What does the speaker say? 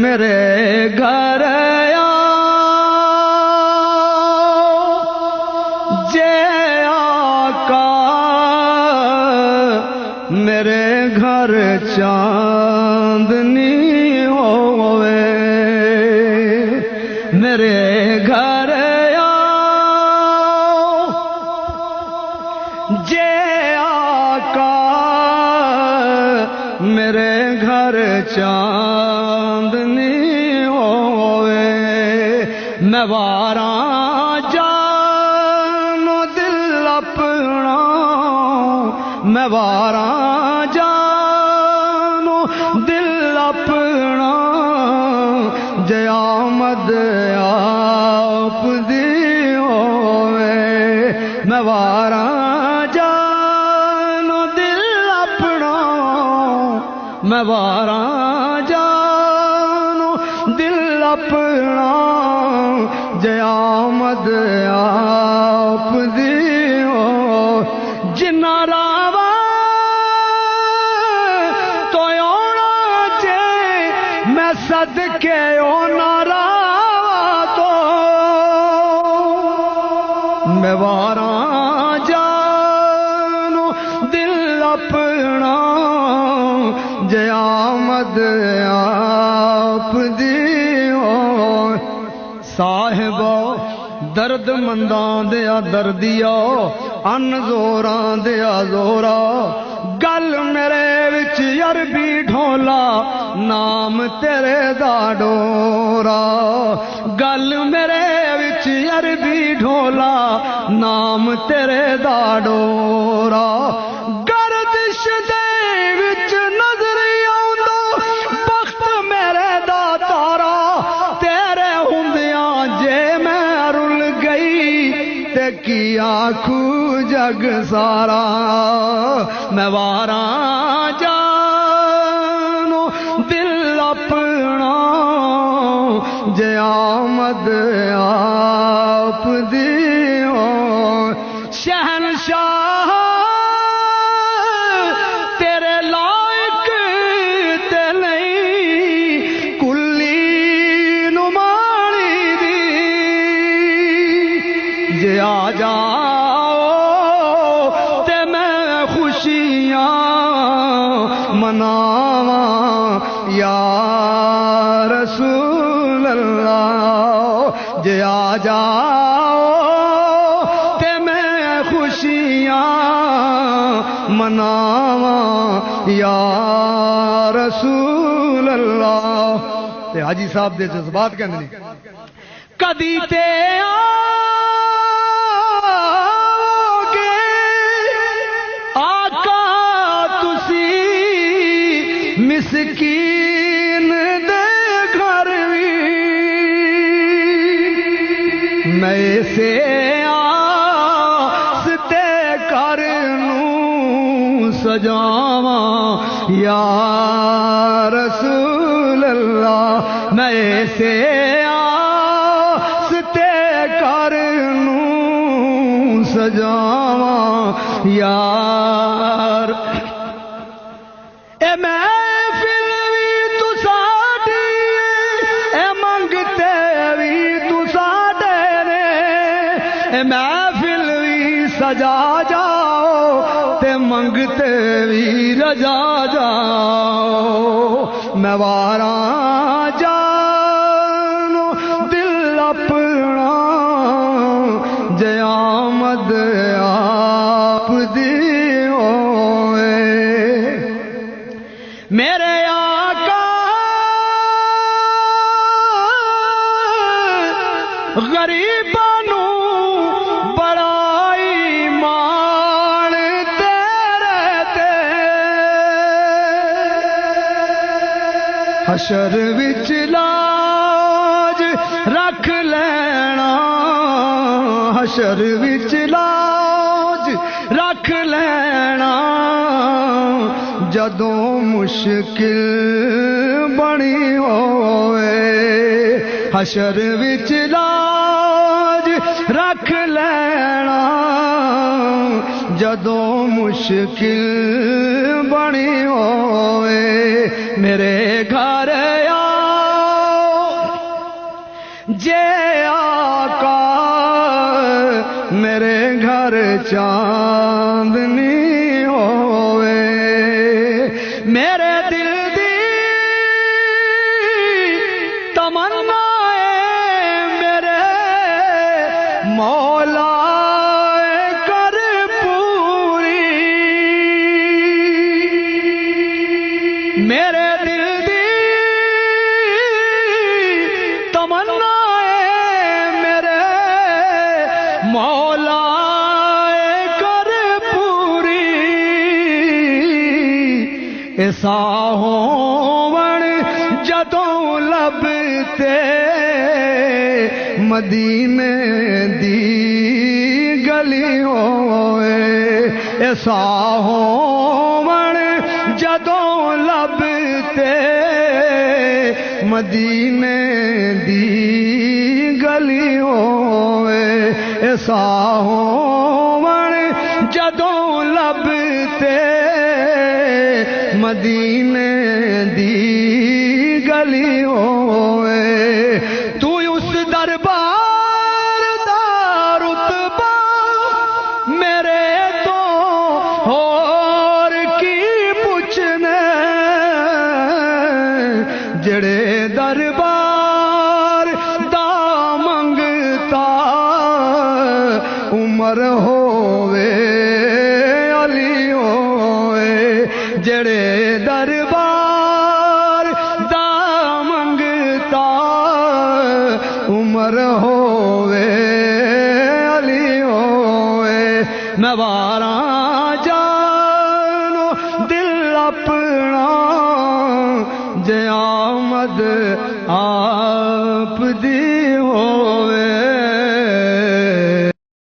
میرے گھر جے آقا میرے گھر چاندنی ہوئے میرے گھر جے آقا میرے گھر چاندنی ہوئے میں واراں جانو دل اپنا میں واراں جانو دل اپنا جے آمد آپ دی ہوئے میں واراں جانو دل اپنا میں واراں جانو دل اپنا جے آمد آپ دی ہو جنا راوا تو اونا جے میں صدقے اونا راوا تو میں واراں جانو دل اپنا جے آمد آپ دی ہو صاحبو درد منداں دیا دردیا ان زوراں دیا زورا گل میرے وچ عربی ڈھولا نام تیرے دا ڈورا گل میرے وچ عربی ڈھولا نام تیرے دا ڈورا گردش دے وچ نظر آؤندو بخت میرے دا تارا تیرے ہوندیاں جے میں رل گئی تے کی آکھو جگ سارا میں واراں جانو دل اپنا جے آمد آپ دی ہو شہنشاہ تیرے لائق تے نہیں کلی نمانی دی جے آ جاؤ تے میں خوشیاں مناواں یا رسول اللہ جے آ جاؤ تے میں خوشیاں مناواں یا رسول اللہ تے حاجی صاحب دے جذبات کہندے نے کدی تے مسکین دے گھر بھی میں سے آستے کرنوں سجاواں یا رسول اللہ میں سے آستے کرنوں سجاواں یار اے محفل وی تو ساڈی اے منگتے وی تو ساڈے نے اے محفل وی سجا جاؤ تے منگتے وی رجا جاؤ میں واراں جانو دل اپنا جے آمد آپ دی میرے آقا غریبانوں بڑائی مان تیرے تے حشر وچ لاج رکھ لینا حشر وچ لاج رکھ لینا جدوں مشکل بنی ہوئے حشر وچ لاج رکھ لینا جدوں مشکل بنی ہوئے میرے چاندنی ہوئے میرے دل دی تمنا ہے میرے مولا کر پوری میرے دل دی تمنا ہے میرے مولا ایسا ہون جدوں لب تے مدینے دی گلی ہوئے ایسا ہون جدوں لب تے مدینے دی گلی ہوئے ایسا ہون جدوں لب تے مدینے دی گلی ہوئے تو اس دربار دا رتبہ میرے تو اور کی پوچھنے جڑے دربار دا منگتا عمر ہوئے علی ہوئے جڑے دربار دا منگتا عمر ہوئے علی ہوئے میں واراں جانو دل اپنا جے آمد آپ دی